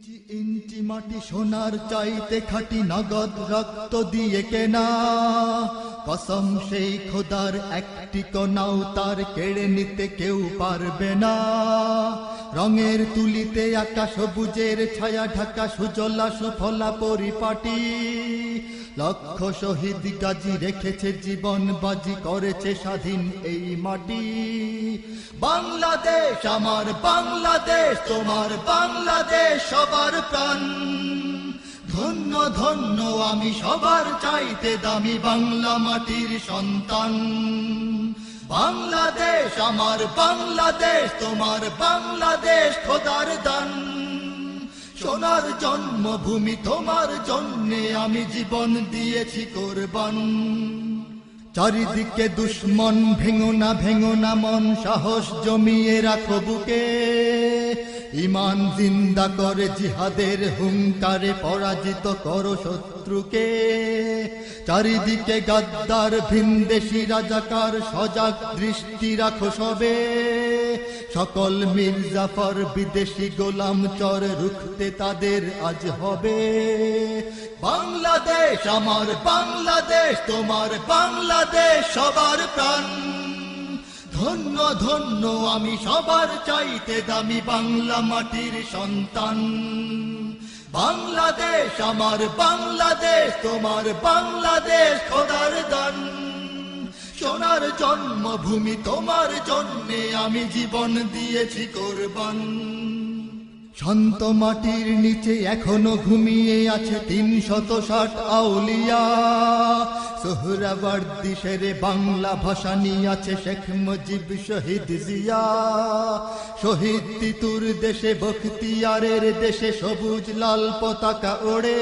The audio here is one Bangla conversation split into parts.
ইঞ্চি ইঞ্চি মাটি সোনার চাইতে খাঁটি নগদ রক্ত দিয়ে কেনা কসম সেই খোদার একটি কণাও তার কেড়ে নিতে কেউ পারবে না। রঙের তুলিতে আকাশ সবুজের ছায়া ঢাকা সুজলা সুফলা পরিপাটি। লক্ষ শহীদ গাজী রেখেছে জীবন বাজি করেছে স্বাধীন এই মাটি। বাংলাদেশ আমার বাংলাদেশ তোমার বাংলাদেশ সবার প্রাণ। ধন্য ধন্য আমি সবার চাইতে দামি বাংলা মাটির সন্তান। বাংলাদেশ আমার বাংলাদেশ তোমার বাংলাদেশ খোদার দান। সোনার জন্মভূমি তোমার জন্যে আমি জীবন দিয়েছি কোরবান। চারিদিকে দুশ্মন ভেঙো না মন, সাহস জমিয়ে রাখো বুকে। ঈমান জিন্দা করে জিহাদের হুঙ্কারে পরাজিত করো শত্রুকে। চারিদিকে গাদ্দার ভিনদেশী রাজাকার সজাগ দৃষ্টি রাখো সবে। সকল মির্জাফর বিদেশি গোলাম চর রুখতে তাদের আজ হবে। বাংলাদেশ আমার বাংলাদেশ তোমার বাংলাদেশ সবার প্রাণ। ধন্য ধন্য আমি সবার চাইতে দামি বাংলা মাটির সন্তান। বাংলাদেশ আমার বাংলাদেশ তোমার বাংলাদেশ খোদার দান। সোনার জন্মভূমি তোমার জন্যে আমি জীবন দিয়েছি কোরবান। শান্ত মাটির নিচে এখনো ঘুমিয়ে আছে ৩৬০ আউলিয়া। সোহরাওয়ার্দী শেরে বাংলা ভাষা নিয়ে আছে শেখ মুজিব শহীদ জিয়া। শহীদ তিতুর দেশে বখতিয়ারের দেশে সবুজ লাল পতাকা ওড়ে।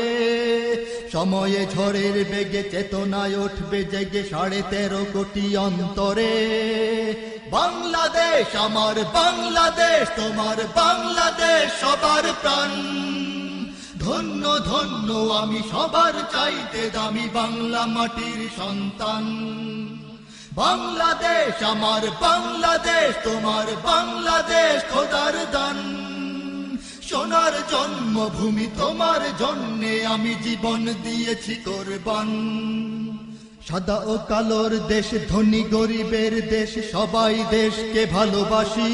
সময়ে ঝড়ের বেগে চেতনায় উঠবে জেগে ১৩.৫ কোটি অন্তরে। বাংলাদেশ আমার বাংলাদেশ তোমার বাংলাদেশ সবার প্রাণ। ধন্য ধন্য আমি সবার চাইতে দামি বাংলা মাটির সন্তান। বাংলাদেশ আমার বাংলাদেশ তোমার বাংলাদেশ খোদার দান। সোনার জন্মভূমি তোমার জন্যে আমি জীবন দিয়েছি কোরবান। সাদা ও কালোর দেশ ধনী গরিবের দেশ সবাই দেশকে ভালোবাসি।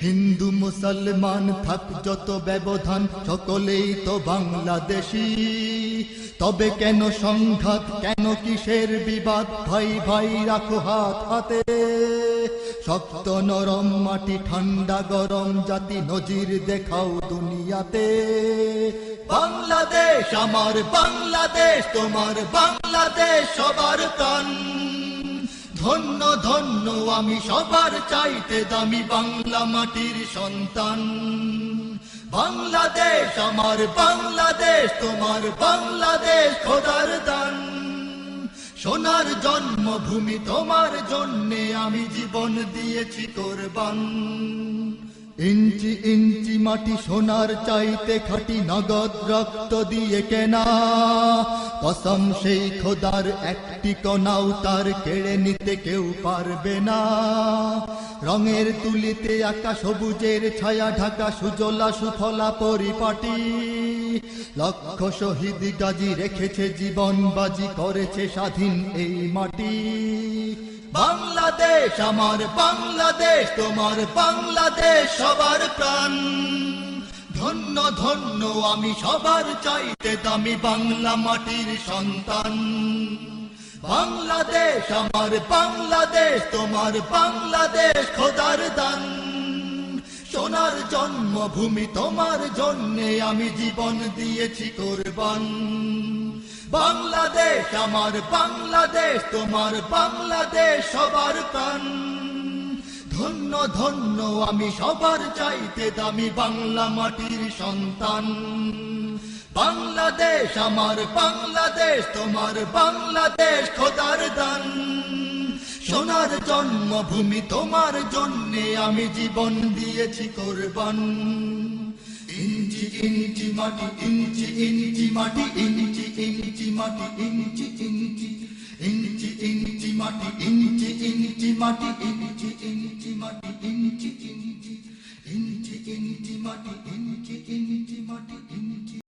হিন্দু মুসলমান থাক যত ব্যবধান সকলেই তো বাংলাদেশী। তবে কেন সংঘাত কেন কিসের বিবাদ, ভাই ভাই রাখো হাত হাতে। শক্ত নরম মাটি ঠান্ডা গরম জাতি নজির দেখাও দুনিয়াতে। বাংলাদেশ আমার বাংলাদেশ তোমার বাংলাদেশ সবার প্রাণ। ধন্য ধন্য আমি সবার চাইতে দামি বাংলা মাটির সন্তান। বাংলাদেশ আমার বাংলাদেশ তোমার বাংলাদেশ খোদার দান। সোনার জন্মভূমি তোমার জন্যে আমি জীবন দিয়েছি কোরবান। ইঞ্চি ইঞ্চি মাটি সোনার চাইতে খাঁটি নগদ রক্ত দিয়ে কেনা কসম সেই খোদার একটি কণাও তার কেড়ে নিতে কেউ পারবে না। রঙের তুলিতে আকাশ সবুজের ছায়া ঢাকা সুজলা সুফলা পরিপাটি। লক্ষ শহীদ গাজী রেখেছে জীবন বাজি করেছে স্বাধীন এই মাটি। বাংলাদেশ আমার বাংলাদেশ তোমার বাংলাদেশ সবার প্রাণ। ধন্য ধন্য আমি সবার চাইতে দামি বাংলা মাটির সন্তান। বাংলাদেশ আমার বাংলাদেশ তোমার বাংলাদেশ খোদার দান। সোনার জন্মভূমি তোমার জন্যে আমি জীবন দিয়েছি কোরবান। বাংলাদেশ আমার বাংলাদেশ তোমার বাংলাদেশ সবার প্রাণ। ধন্য ধন্য আমি সবার চাইতে দামি বাংলা মাটির সন্তান। বাংলাদেশ আমার বাংলাদেশ তোমার বাংলাদেশ খোদার দান। সোনার জন্মভূমি তোমার জন্যে আমি জীবন দিয়েছি কোরবান। ইঞ্চি ইঞ্চি মাটি ইঞ্চি ইঞ্চি মাটি ইঞ্চি ইঞ্চি মাটি ইঞ্চি ইঞ্চি ইঞ্চি ইঞ্চি মাটি ইঞ্চি ইঞ্চি মাটি ইঞ্চি ইঞ্চি মাটি ইঞ্চি ইঞ্চি ইঞ্চি ইঞ্চি মাটি ইঞ্চি